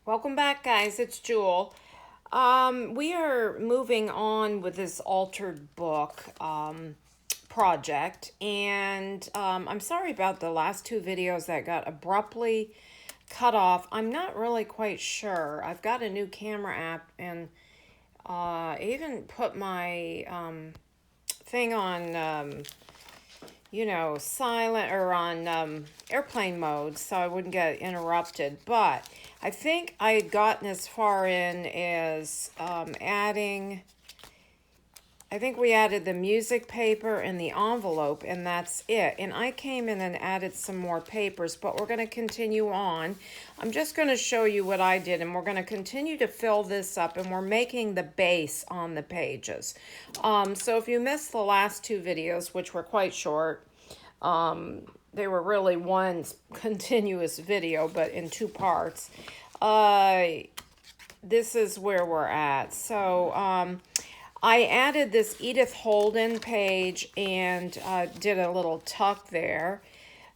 Welcome back, guys. It's Jewel. We are moving on with this altered book project, and I'm sorry about the last two videos that got abruptly cut off. I'm not really quite sure. I've got a new camera app, and I even put my thing on silent or on airplane mode so I wouldn't get interrupted. But I think I had gotten as far in as adding, I think we added the music paper and the envelope, and that's it. And I came in and added some more papers, but we're going to continue on. I'm just going to show you what I did, and we're going to continue to fill this up, and we're making the base on the pages. So if you missed the last two videos, which were quite short, they were really one continuous video, but in two parts. This is where we're at. So, I added this Edith Holden page and did a little tuck there.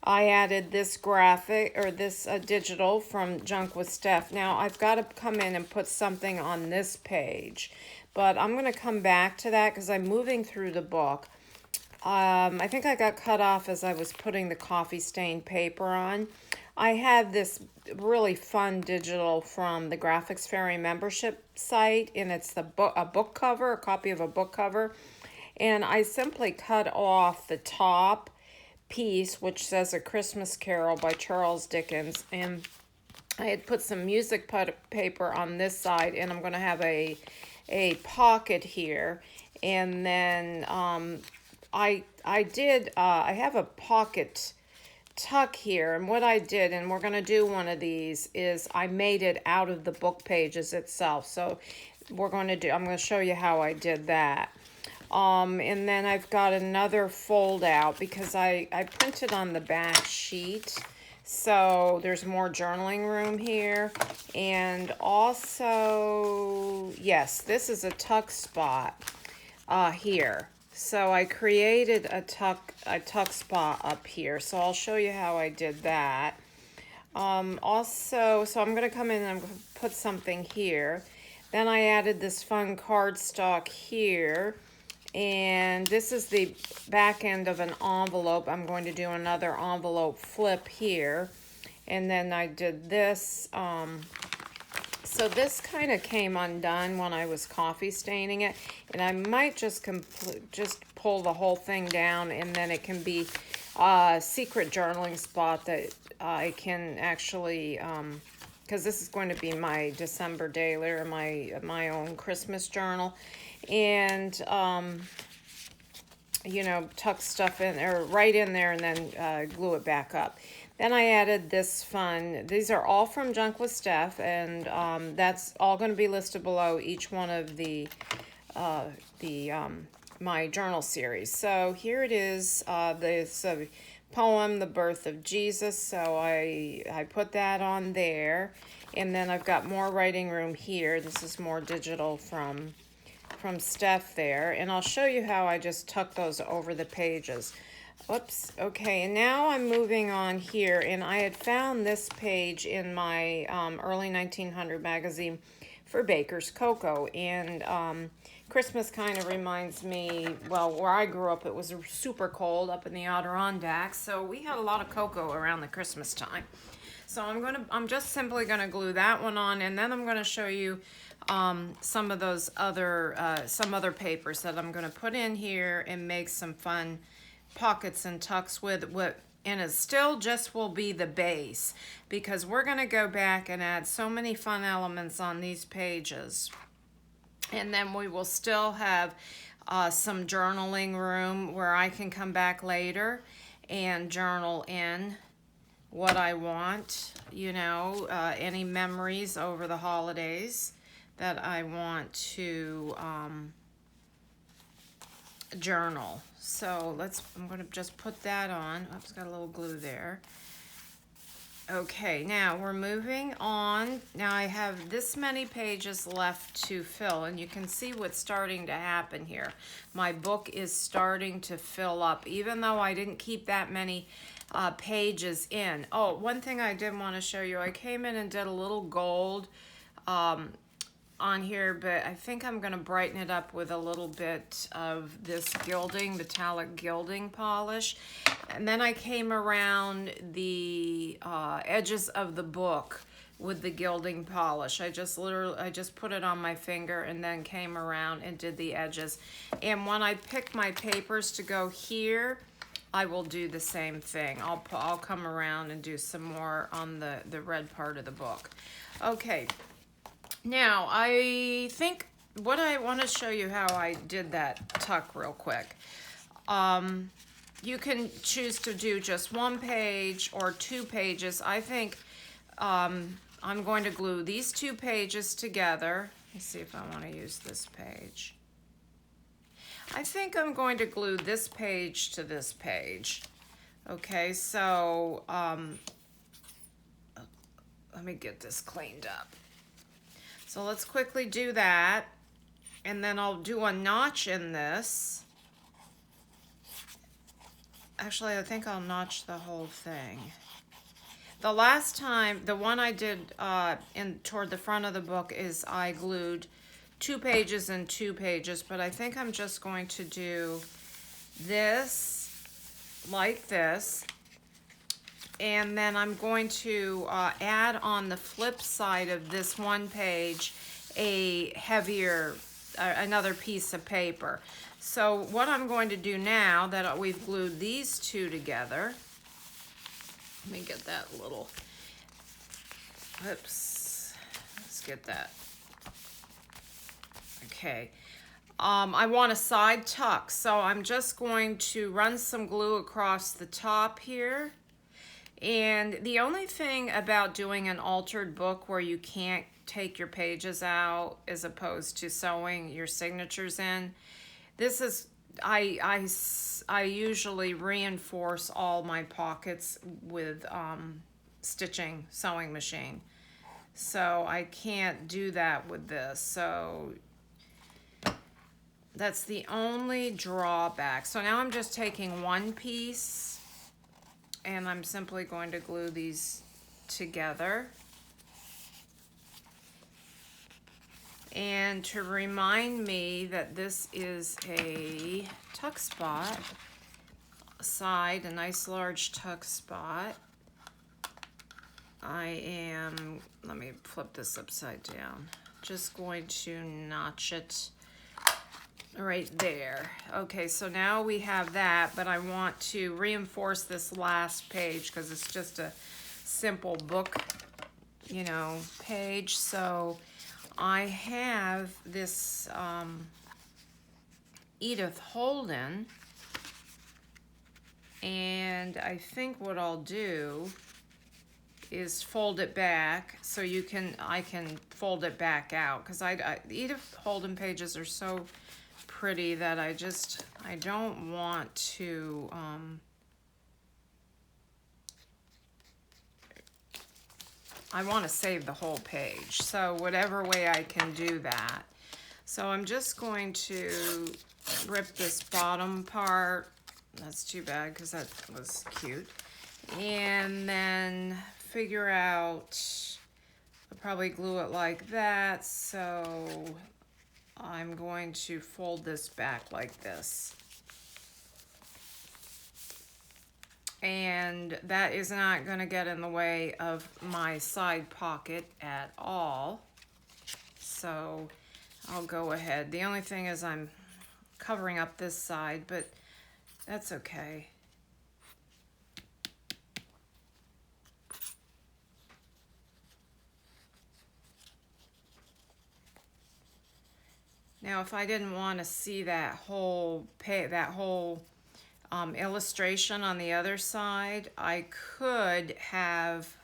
I added this graphic or this digital from Junk with Steph. Now I've got to come in and put something on this page, but I'm going to come back to that because I'm moving through the book. I think I got cut off as I was putting the coffee stained paper on. I had this really fun digital from the Graphics Fairy membership site, and it's a book cover, a copy of a book cover. And I simply cut off the top piece, which says A Christmas Carol by Charles Dickens, and I had put some music paper on this side, and I'm going to have a pocket here, and then I have a pocket tuck here, and what I did, and we're going to do one of these, is I made it out of the book pages itself. So I'm going to show you how I did that. And then I've got another fold out because I printed on the back sheet. So there's more journaling room here. And also, yes, this is a tuck spot here. So I created a tuck spot up here. So I'll show you how I did that. Also, so I'm going to come in and I'm going to put something here. Then I added this fun cardstock here. And this is the back end of an envelope. I'm going to do another envelope flip here. And then I did this. So this kind of came undone when I was coffee staining it, and I might just pull the whole thing down, and then it can be a secret journaling spot that I can actually, because this is going to be my December daily or my own Christmas journal, and tuck stuff in or right in there, and then glue it back up. Then I added this fun. These are all from Junk with Steph, and that's all going to be listed below each one of the my journal series. So here it is. This poem, "The Birth of Jesus." So I put that on there, and then I've got more writing room here. This is more digital from Steph there, and I'll show you how I just tuck those over the pages. Whoops. Okay, and now I'm moving on here, and I had found this page in my early 1900 magazine for Baker's Cocoa, and Christmas kind of reminds me, well, where I grew up, it was super cold up in the Adirondacks, so we had a lot of cocoa around the Christmas time. So I'm just simply gonna glue that one on, and then I'm gonna show you some of those other papers that I'm gonna put in here and make some fun pockets and tucks with, and it still just will be the base, because we're going to go back and add so many fun elements on these pages, and then we will still have some journaling room where I can come back later and journal in what I want, any memories over the holidays that I want to journal. So I'm going to just put that on. Oops, got a little glue there. Okay, now we're moving on. Now I have this many pages left to fill, and you can see what's starting to happen here. My book is starting to fill up, even though I didn't keep that many pages in. Oh, one thing I did want to show you, I came in and did a little gold on here, but I think I'm going to brighten it up with a little bit of this gilding, metallic gilding polish. And then I came around the edges of the book with the gilding polish. I just put it on my finger and then came around and did the edges. And when I pick my papers to go here, I will do the same thing. I'll come around and do some more on the red part of the book. Okay, now I think what I want to show you how I did that tuck real quick. You can choose to do just 1 page or 2 pages. I think I'm going to glue these 2 pages together. Let's see if I want to use this page. I think I'm going to glue this page to this page. Okay, so let me get this cleaned up. So let's quickly do that, and then I'll do a notch in this. Actually, I think I'll notch the whole thing. The last time, the one I did toward the front of the book is I glued 2 pages and 2 pages, but I think I'm just going to do this like this, and then I'm going to add on the flip side of this 1 page a heavier, another piece of paper. So what I'm going to do now that we've glued these 2 together, let me get that little, oops, let's get that. Okay, I want a side tuck, so I'm just going to run some glue across the top here. And the only thing about doing an altered book where you can't take your pages out as opposed to sewing your signatures in, this is, I usually reinforce all my pockets with stitching sewing machine. So I can't do that with this. So that's the only drawback. So now I'm just taking 1 piece and I'm simply going to glue these together. And to remind me that this is a tuck spot, side, a nice large tuck spot, I am, let me flip this upside down, just going to notch it right there. Okay, so now we have that, but I want to reinforce this last page because it's just a simple book, you know, page. So I have this Edith Holden, and I think what I'll do is fold it back so I can fold it back out, because Edith Holden pages are so pretty that I don't want to I want to save the whole page, so whatever way I can do that. So I'm just going to rip this bottom part. That's too bad because that was cute. And then figure out, I'll probably glue it like that, so I'm going to fold this back like this. And that is not going to get in the way of my side pocket at all. So I'll go ahead. The only thing is I'm covering up this side, but that's okay. Now, if I didn't want to see that whole illustration on the other side, I could have,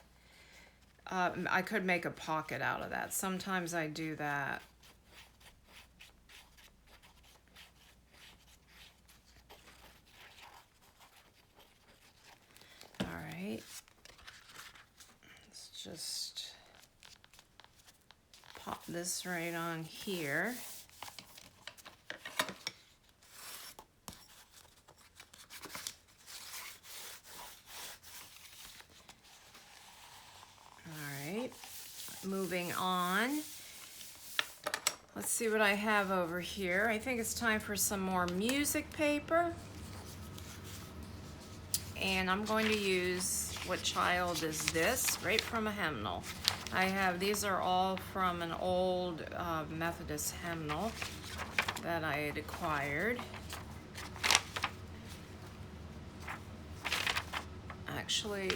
I could make a pocket out of that. Sometimes I do that. All right. Let's just pop this right on here. moving on. Let's see what I have over here. I think it's time for some more music paper. And I'm going to use What Child Is This? Right from a hymnal. These are all from an old Methodist hymnal that I had acquired. Actually,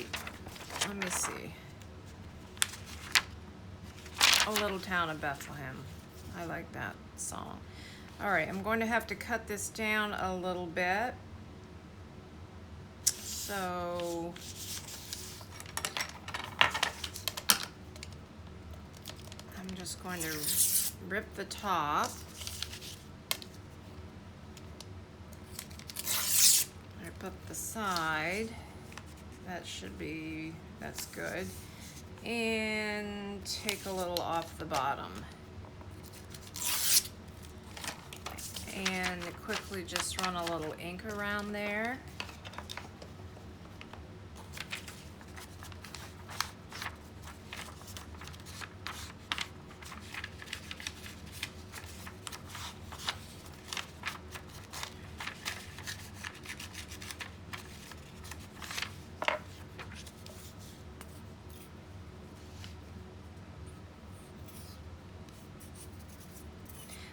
let me see. A Little Town of Bethlehem. I like that song. All right, I'm going to have to cut this down a little bit. So I'm just going to rip the top. Rip up the side. That's good. And take a little off the bottom. And quickly just run a little ink around there.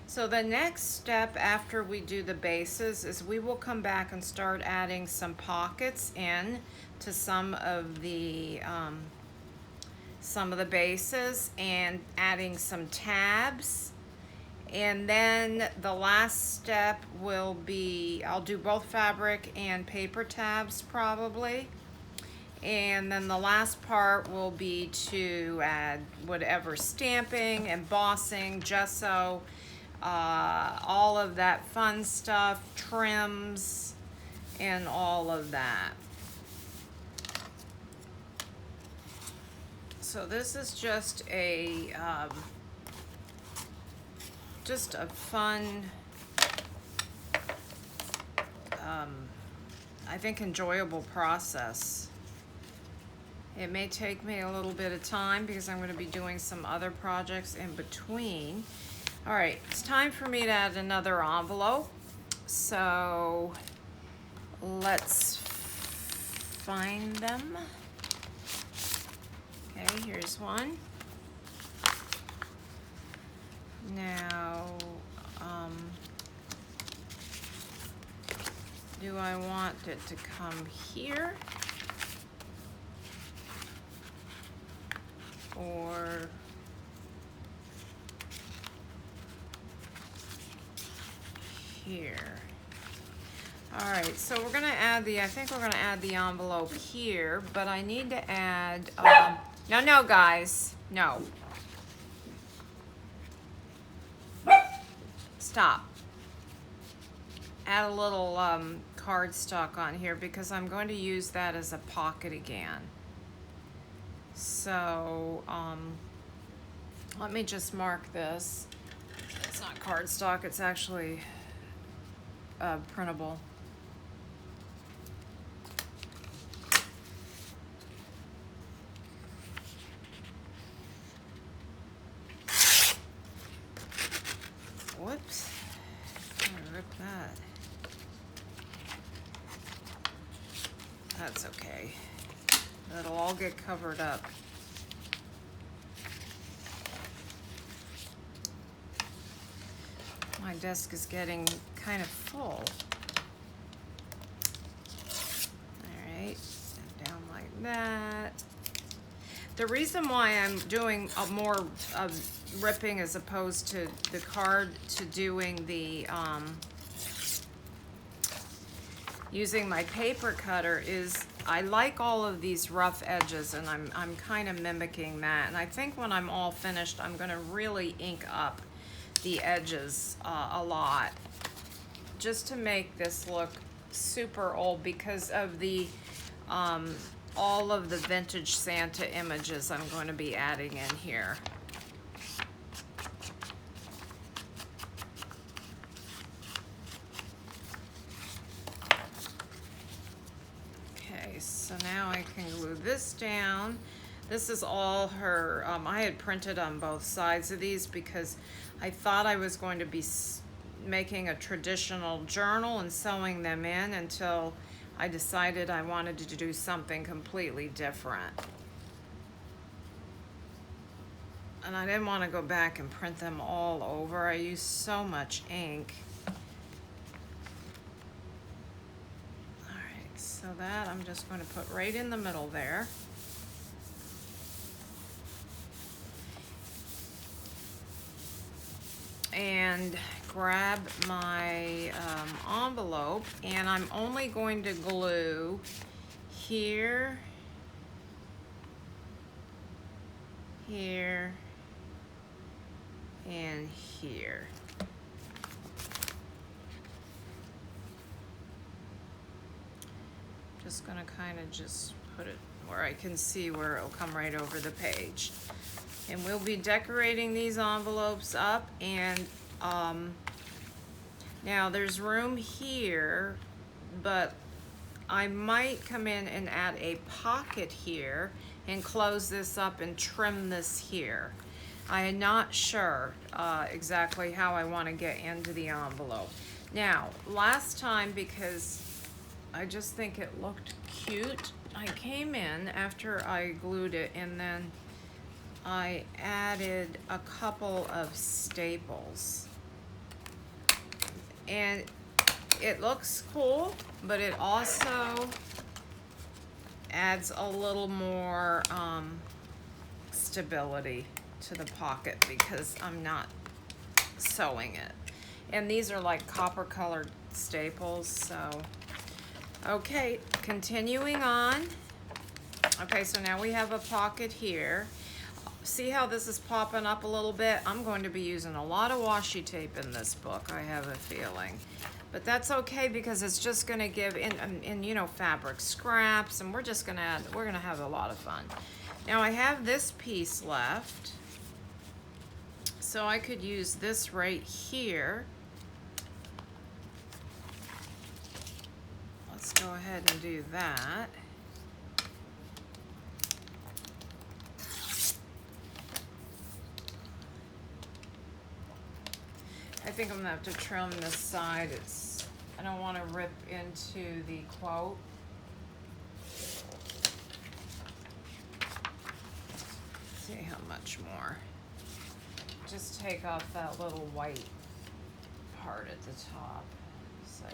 So the next step after we do the bases is we will come back and start adding some pockets in to some of the bases and adding some tabs. And then the last step will be, I'll do both fabric and paper tabs probably. And then the last part will be to add whatever stamping, embossing, gesso, all of that fun stuff, trims, and all of that. So this is just a fun, I think enjoyable process. It may take me a little bit of time because I'm going to be doing some other projects in between. All right, it's time for me to add another envelope. So let's find them. Okay, here's one. Now, do I want it to come here? Or here? All right, so we're gonna add I think we're gonna add the envelope here, but I need to add, no, guys, no. Stop. Add a little cardstock on here because I'm going to use that as a pocket again. So let me just mark this. It's not cardstock, it's actually printable. Whoops, I'm gonna rip that. That's okay. It'll all get covered up. My desk is getting kind of full. All right, down like that. The reason why I'm doing more ripping as opposed to the card to doing the using my paper cutter is I like all of these rough edges, and I'm kind of mimicking that. And I think when I'm all finished, I'm going to really ink up the edges a lot, just to make this look super old because of the all of the vintage Santa images I'm going to be adding in here. So now I can glue this down. This is all her, I had printed on both sides of these because I thought I was going to be making a traditional journal and sewing them in until I decided I wanted to do something completely different. And I didn't want to go back and print them all over. I used so much ink. Alright, so that I'm just going to put right in the middle there. And grab my envelope, and I'm only going to glue here, here, and here. Just gonna kind of just put it where I can see where it'll come right over the page. And we'll be decorating these envelopes up, and now there's room here, but I might come in and add a pocket here and close this up and trim this here. I am not sure exactly how I want to get into the envelope. Now, last time, because I just think it looked cute, I came in after I glued it, and then I added a couple of staples. And it looks cool, but it also adds a little more stability to the pocket because I'm not sewing it. And these are like copper colored staples, so. Okay, continuing on. Okay, so now we have a pocket here. See how this is popping up a little bit? I'm going to be using a lot of washi tape in this book, I have a feeling. But that's okay because it's just gonna give, in you know, fabric scraps, and we're just gonna add, we're gonna have a lot of fun. Now I have this piece left, so I could use this right here. Let's go ahead and do that. I think I'm gonna have to trim this side. I don't want to rip into the quote. Let's see how much more. Just take off that little white part at the top. So I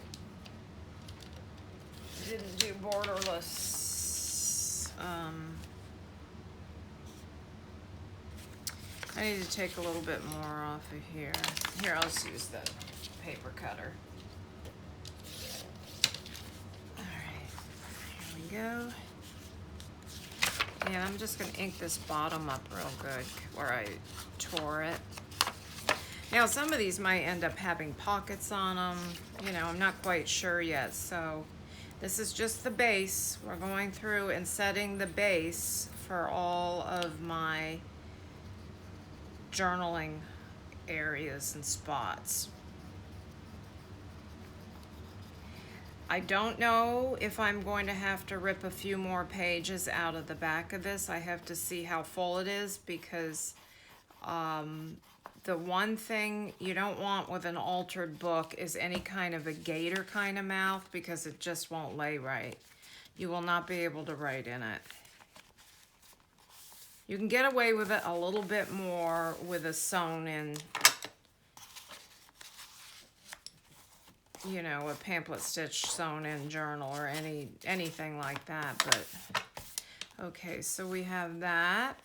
didn't do borderless. I need to take a little bit more off of here. Here, I'll just use the paper cutter. All right, here we go. And I'm just gonna ink this bottom up real good where I tore it. Now, some of these might end up having pockets on them. You know, I'm not quite sure yet. So this is just the base. We're going through and setting the base for all of my journaling areas and spots. I don't know if I'm going to have to rip a few more pages out of the back of this. I have to see how full it is, because the one thing you don't want with an altered book is any kind of a gator kind of mouth, because it just won't lay right. You will not be able to write in it. You can get away with it a little bit more with a sewn in, you know, a pamphlet stitch sewn in journal or anything like that. But okay, so we have that.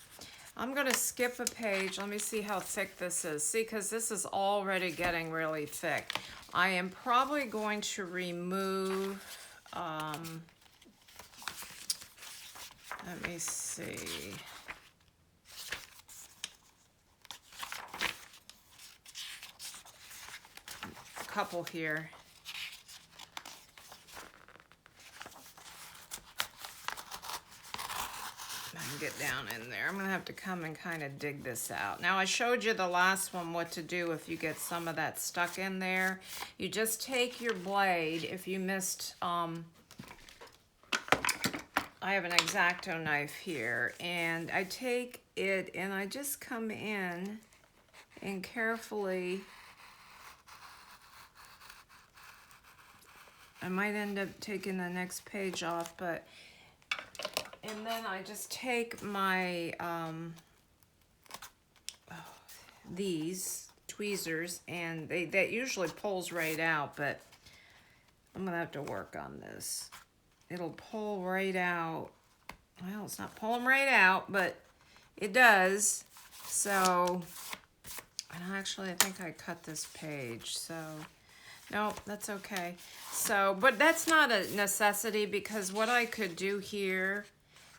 I'm gonna skip a page. Let me see how thick this is. See, because this is already getting really thick. I am probably going to remove, let me see. A couple here. Get down in there. I'm gonna have to come and kind of dig this out. Now, I showed you the last one what to do if you get some of that stuck in there. You just take your blade. If you missed, I I have an X-Acto knife here, and I take it and I just come in and carefully, I might end up taking the next page off, but, and then I just take my, these tweezers, and that usually pulls right out, but I'm gonna have to work on this. It'll pull right out. Well, it's not pulling right out, but it does. So, and actually I think I cut this page, so no, that's okay. So, but that's not a necessity, because what I could do here,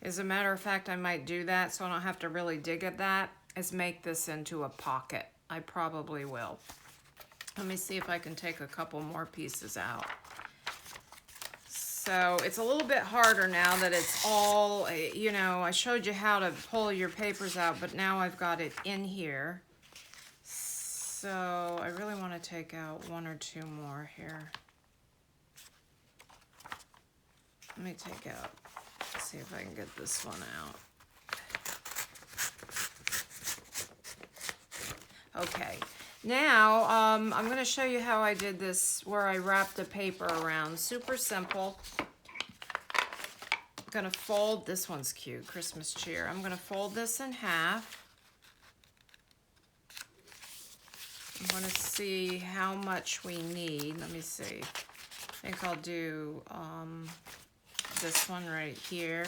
as a matter of fact, I might do that so I don't have to really dig at that, is make this into a pocket. I probably will. Let me see if I can take a couple more pieces out. So it's a little bit harder now that it's all, you know, I showed you how to pull your papers out, but now I've got it in here. So I really want to take out one or two more here. Let me take out, see if I can get this one out. Okay, now I'm going to show you how I did this, where I wrapped the paper around. Super simple. I'm going to fold, this one's cute, Christmas cheer. I'm going to fold this in half. I'm going to see how much we need. Let me see. I think I'll do this one right here.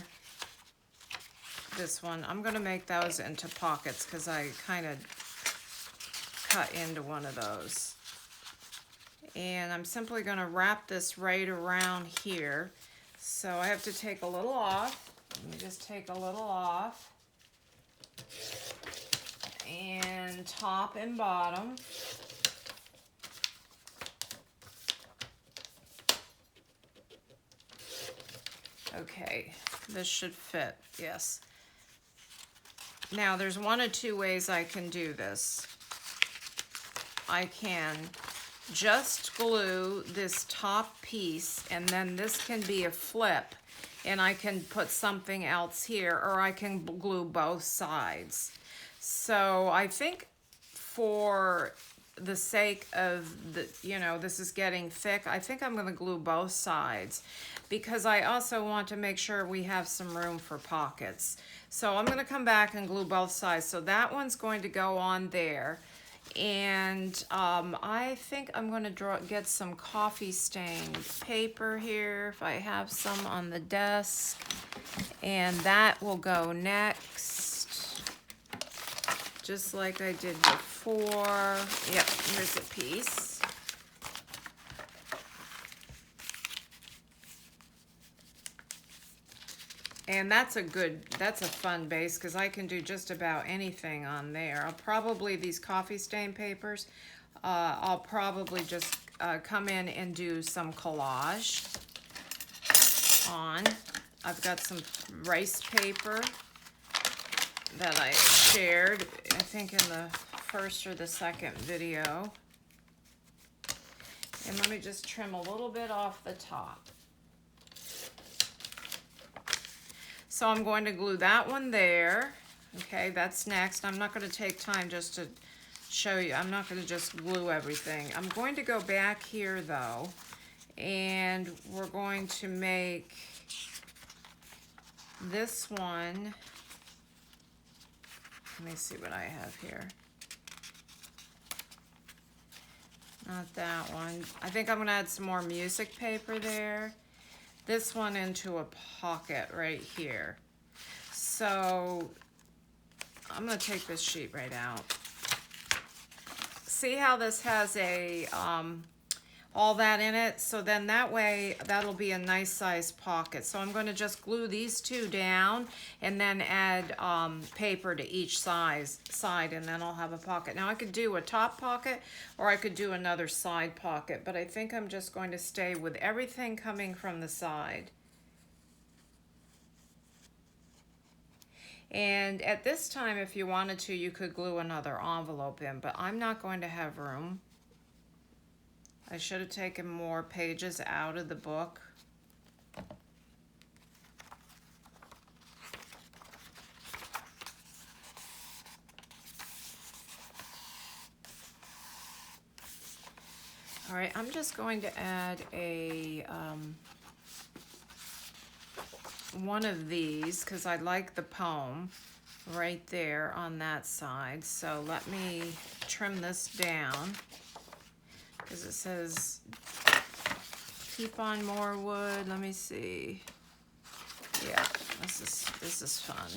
This one. I'm going to make those into pockets because I kind of cut into one of those. And I'm simply going to wrap this right around here. So I have to take a little off. Let me just take a little off. And top and bottom. Okay, this should fit, yes. Now there's one of two ways I can do this. I can just glue this top piece, and then this can be a flip, and I can put something else here, or I can glue both sides. So I think for the sake of the, you know, this is getting thick, I think I'm going to glue both sides, because I also want to make sure we have some room for pockets. So I'm going to come back and glue both sides. So that one's going to go on there. And I think I'm going to get some coffee stained paper here, if I have some on the desk. And that will go next, just like I did before. Yep, here's a piece. And that's a fun base, because I can do just about anything on there. I'll probably, these coffee stain papers, I'll probably just come in and do some collage on. I've got some rice paper that I shared, I think in the first or the second video. And let me just trim a little bit off the top. So I'm going to glue that one there. Okay, that's next. I'm not going to take time just to show you. I'm not going to just glue everything. I'm going to go back here though, and we're going to make this one. Let me see what I have here. Not that one. I think I'm going to add some more music paper there. This one into a pocket right here. So I'm going to take this sheet right out. See how this has a all that in it? So then that way that'll be a nice size pocket. So I'm going to just glue these two down and then add paper to each side, and then I'll have a pocket. Now I could do a top pocket, or I could do another side pocket, but I think I'm just going to stay with everything coming from the side. And at this time, if you wanted to, you could glue another envelope in, but I'm not going to have room. I should have taken more pages out of the book. All right, I'm just going to add a one of these because I like the poem right there on that side. So let me trim this down because it says keep on more wood. Let me see. Yeah, this is fun.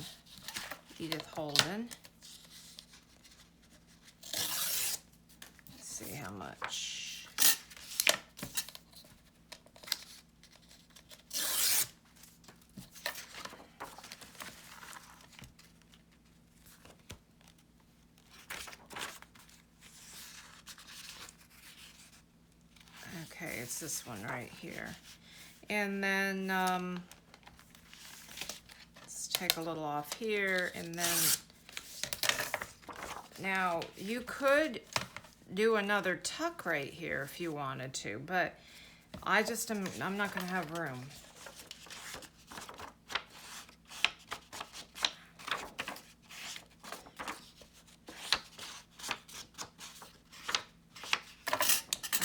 Edith Holden. Let's see how much. Okay, it's this one right here. And then let's take a little off here, and then now you could do another tuck right here if you wanted to, but I'm not going to have room.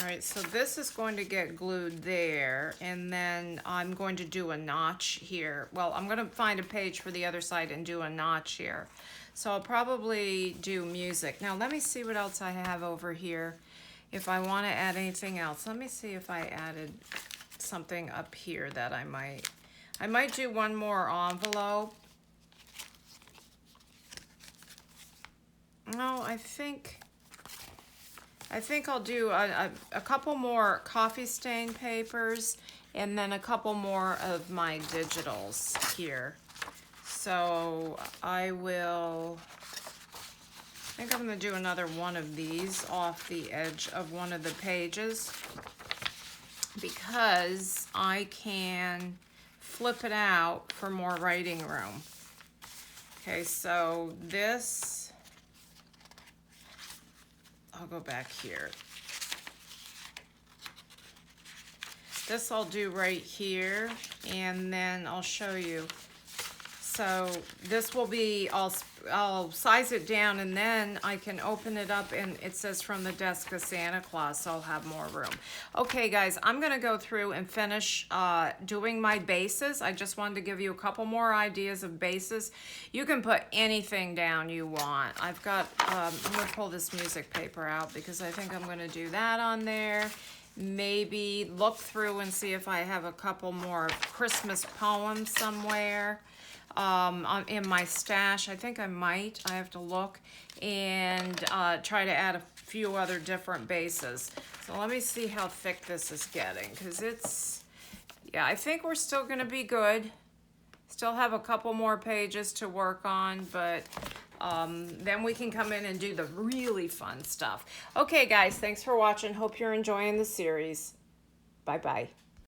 All right, so this is going to get glued there, and then I'm going to do a notch here. Well, I'm going to find a page for the other side and do a notch here. So I'll probably do music. Now let me see what else I have over here. If I want to add anything else, let me see if I added something up here that I might do one more envelope. No, I think I'll do a couple more coffee stain papers and then a couple more of my digitals here. So I think I'm going to do another one of these off the edge of one of the pages because I can flip it out for more writing room. Okay, so this, I'll go back here. This I'll do right here, and then I'll show you. So this will be, I'll size it down, and then I can open it up, and it says from the desk of Santa Claus, so I'll have more room. Okay, guys, I'm gonna go through and finish doing my bases. I just wanted to give you a couple more ideas of bases. You can put anything down you want. I've got, I'm gonna pull this music paper out because I think I'm gonna do that on there. Maybe look through and see if I have a couple more Christmas poems somewhere. In my stash. I think I might. I have to look and try to add a few other different bases. So let me see how thick this is getting, because it's, yeah, I think we're still going to be good. Still have a couple more pages to work on, but then we can come in and do the really fun stuff. Okay, guys, thanks for watching. Hope you're enjoying the series. Bye-bye.